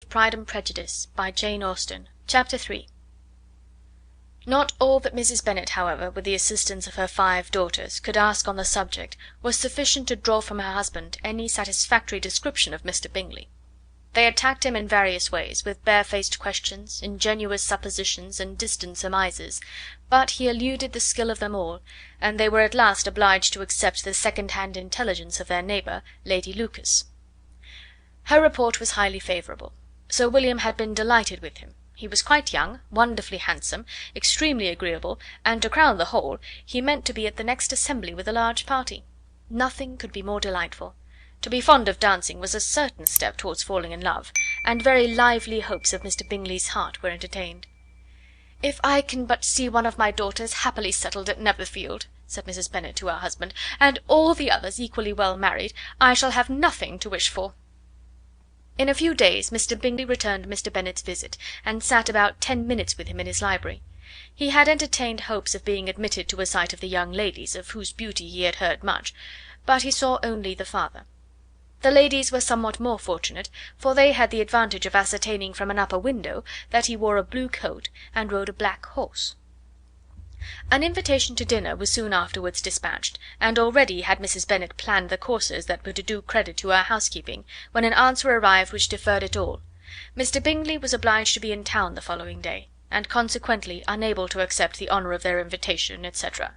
Pride and Prejudice, by Jane Austen. Chapter 3. Not all that Mrs. Bennet, however, with the assistance of her 5 daughters, could ask on the subject was sufficient to draw from her husband any satisfactory description of Mr. Bingley. They attacked him in various ways, with barefaced questions, ingenuous suppositions, and distant surmises, but he eluded the skill of them all, and they were at last obliged to accept the second-hand intelligence of their neighbour, Lady Lucas. Her report was highly favourable. Sir William had been delighted with him. He was quite young, wonderfully handsome, extremely agreeable, and to crown the whole, he meant to be at the next assembly with a large party. Nothing could be more delightful. To be fond of dancing was a certain step towards falling in love, and very lively hopes of Mr. Bingley's heart were entertained. "If I can but see one of my daughters happily settled at Netherfield," said Mrs. Bennet to her husband, "and all the others equally well married, I shall have nothing to wish for." In a few days Mr. Bingley returned Mr. Bennet's visit, and sat about 10 minutes with him in his library. He had entertained hopes of being admitted to a sight of the young ladies, of whose beauty he had heard much, but he saw only the father. The ladies were somewhat more fortunate, for they had the advantage of ascertaining from an upper window that he wore a blue coat and rode a black horse. An invitation to dinner was soon afterwards dispatched, and already had Mrs. Bennet planned the courses that were to do credit to her housekeeping, when an answer arrived which deferred it all. Mr. Bingley was obliged to be in town the following day, and consequently unable to accept the honour of their invitation, etc.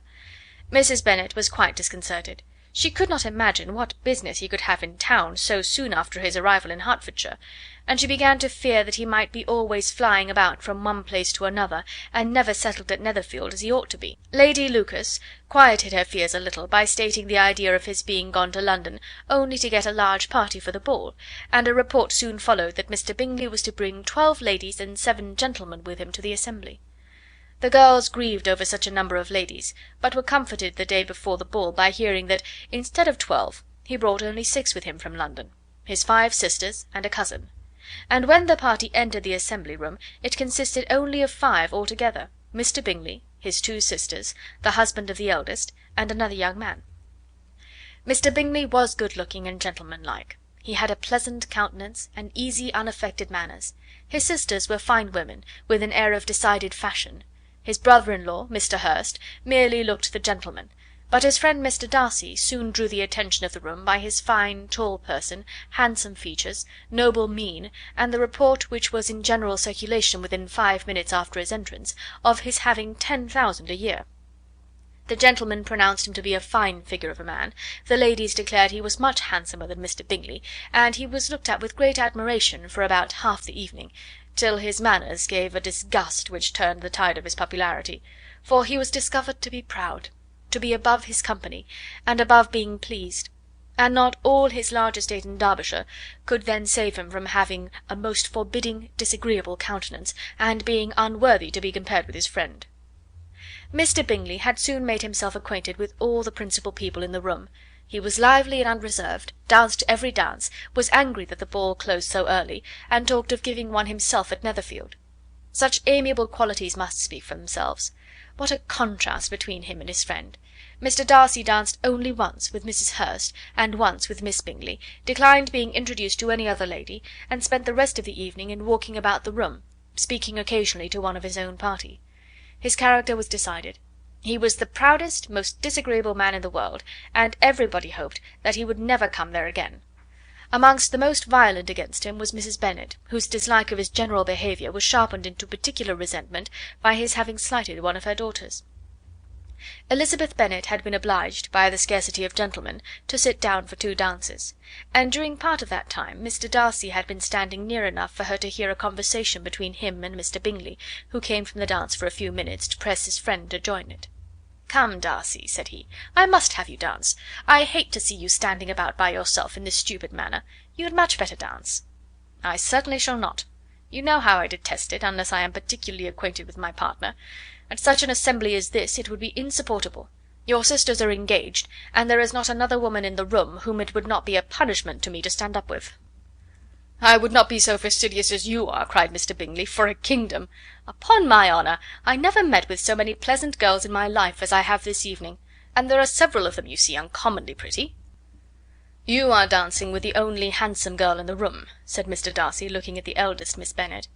Mrs. Bennet was quite disconcerted. She could not imagine what business he could have in town so soon after his arrival in Hertfordshire, and she began to fear that he might be always flying about from one place to another, and never settled at Netherfield as he ought to be. Lady Lucas quieted her fears a little by stating the idea of his being gone to London only to get a large party for the ball, and a report soon followed that Mr. Bingley was to bring 12 ladies and 7 gentlemen with him to the assembly. The girls grieved over such a number of ladies, but were comforted the day before the ball by hearing that, instead of 12, he brought only 6 with him from London, his 5 sisters and a cousin; and when the party entered the assembly room it consisted only of 5 altogether, Mr. Bingley, his 2 sisters, the husband of the eldest, and another young man. Mr. Bingley was good-looking and gentlemanlike. He had a pleasant countenance and easy unaffected manners. His sisters were fine women, with an air of decided fashion. His brother-in-law, Mr. Hurst, merely looked the gentleman, but his friend Mr. Darcy soon drew the attention of the room by his fine, tall person, handsome features, noble mien, and the report which was in general circulation within 5 minutes after his entrance, of his having 10,000 a year. The gentlemen pronounced him to be a fine figure of a man, the ladies declared he was much handsomer than Mr. Bingley, and he was looked at with great admiration for about half the evening, till his manners gave a disgust which turned the tide of his popularity, for he was discovered to be proud, to be above his company, and above being pleased, and not all his large estate in Derbyshire could then save him from having a most forbidding, disagreeable countenance, and being unworthy to be compared with his friend. Mr. Bingley had soon made himself acquainted with all the principal people in the room. He was lively and unreserved, danced every dance, was angry that the ball closed so early, and talked of giving one himself at Netherfield. Such amiable qualities must speak for themselves. What a contrast between him and his friend! Mr. Darcy danced only once, with Mrs. Hurst, and once with Miss Bingley, declined being introduced to any other lady, and spent the rest of the evening in walking about the room, speaking occasionally to one of his own party. His character was decided. He was the proudest, most disagreeable man in the world, and everybody hoped that he would never come there again. Amongst the most violent against him was Mrs. Bennet, whose dislike of his general behaviour was sharpened into particular resentment by his having slighted one of her daughters. Elizabeth Bennet had been obliged, by the scarcity of gentlemen, to sit down for 2 dances, and during part of that time Mr. Darcy had been standing near enough for her to hear a conversation between him and Mr. Bingley, who came from the dance for a few minutes to press his friend to join it. "Come, Darcy," said he, "I must have you dance. I hate to see you standing about by yourself in this stupid manner. You had much better dance." "I certainly shall not. You know how I detest it, unless I am particularly acquainted with my partner. At such an assembly as this it would be insupportable. Your sisters are engaged, and there is not another woman in the room whom it would not be a punishment to me to stand up with." "I would not be so fastidious as you are," cried Mr. Bingley, "for a kingdom. Upon my honour, I never met with so many pleasant girls in my life as I have this evening, and there are several of them, you see, uncommonly pretty." "You are dancing with the only handsome girl in the room," said Mr. Darcy, looking at the eldest Miss Bennet.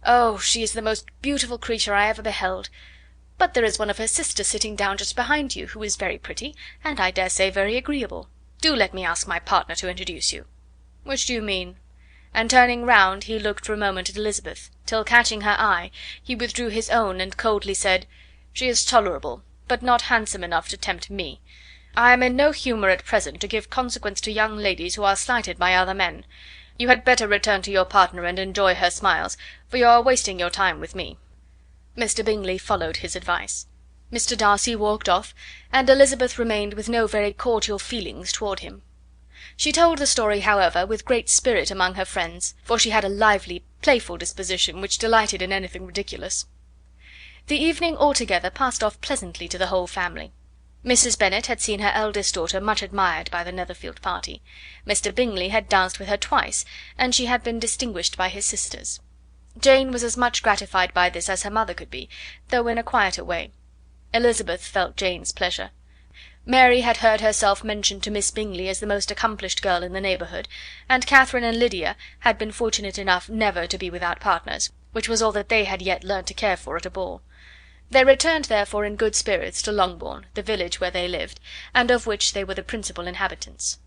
"Oh, she is the most beautiful creature I ever beheld. But there is one of her sisters sitting down just behind you, who is very pretty, and I dare say very agreeable. Do let me ask my partner to introduce you." "Which do you mean?" And turning round, he looked for a moment at Elizabeth, till catching her eye, he withdrew his own and coldly said, "She is tolerable, but not handsome enough to tempt me. I am in no humour at present to give consequence to young ladies who are slighted by other men. You had better return to your partner and enjoy her smiles, for you are wasting your time with me." Mr. Bingley followed his advice. Mr. Darcy walked off, and Elizabeth remained with no very cordial feelings toward him. She told the story, however, with great spirit among her friends, for she had a lively, playful disposition, which delighted in anything ridiculous. The evening altogether passed off pleasantly to the whole family. Mrs. Bennet had seen her eldest daughter much admired by the Netherfield party. Mr. Bingley had danced with her twice, and she had been distinguished by his sisters. Jane was as much gratified by this as her mother could be, though in a quieter way. Elizabeth felt Jane's pleasure. Mary had heard herself mentioned to Miss Bingley as the most accomplished girl in the neighbourhood, and Catherine and Lydia had been fortunate enough never to be without partners, which was all that they had yet learned to care for at a ball. They returned therefore in good spirits to Longbourn, the village where they lived, and of which they were the principal inhabitants.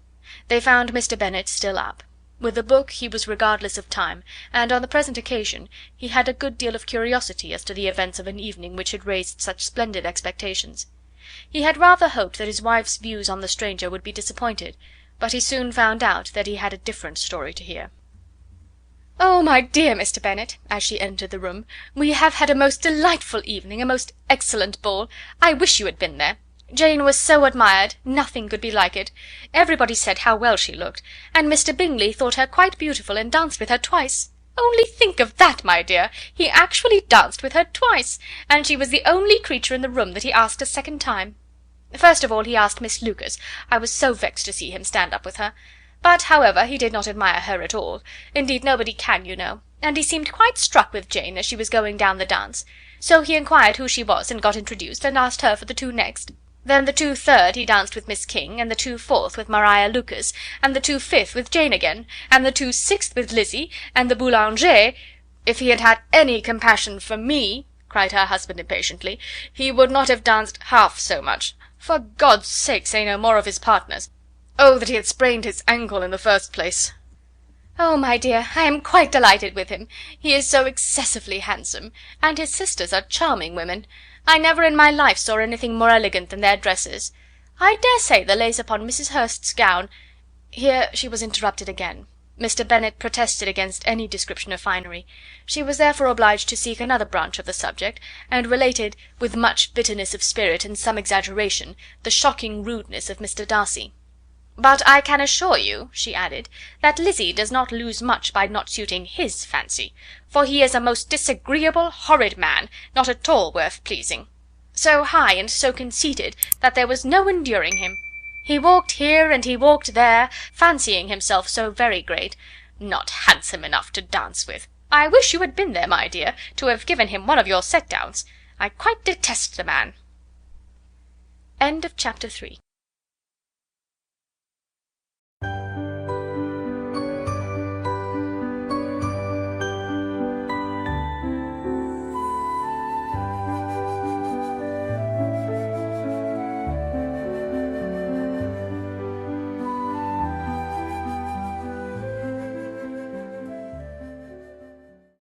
They found Mr. Bennet still up. With a book he was regardless of time, and on the present occasion he had a good deal of curiosity as to the events of an evening which had raised such splendid expectations. He had rather hoped that his wife's views on the stranger would be disappointed, but he soon found out that he had a different story to hear. "Oh, my dear Mr. Bennet," as she entered the room, "we have had a most delightful evening, a most excellent ball. I wish you had been there. Jane was so admired, nothing could be like it. Everybody said how well she looked, and Mr. Bingley thought her quite beautiful and danced with her twice. Only think of that, my dear! He actually danced with her twice, and she was the only creature in the room that he asked a second time. First of all he asked Miss Lucas. I was so vexed to see him stand up with her. But, however, he did not admire her at all. Indeed, nobody can, you know, and he seemed quite struck with Jane as she was going down the dance. So he inquired who she was, and got introduced, and asked her for the two next. Then the 2/3 he danced with Miss King, and the 2/4 with Maria Lucas, and the 2/5 with Jane again, and the 2/6 with Lizzie, and the Boulanger— "If he had had any compassion for me," cried her husband impatiently, "he would not have danced half so much. For God's sake say no more of his partners. Oh, that he had sprained his ankle in the first place!" "Oh, my dear, I am quite delighted with him. He is so excessively handsome, and his sisters are charming women. I never in my life saw anything more elegant than their dresses. I dare say the lace upon Mrs. Hurst's gown—" Here she was interrupted again. Mr. Bennet protested against any description of finery. She was therefore obliged to seek another branch of the subject, and related, with much bitterness of spirit and some exaggeration, the shocking rudeness of Mr. Darcy. "But I can assure you," she added, "that Lizzie does not lose much by not suiting his fancy, for he is a most disagreeable, horrid man, not at all worth pleasing. So high and so conceited that there was no enduring him. He walked here and he walked there, fancying himself so very great. Not handsome enough to dance with. I wish you had been there, my dear, to have given him one of your set downs. I quite detest the man." End of chapter 3.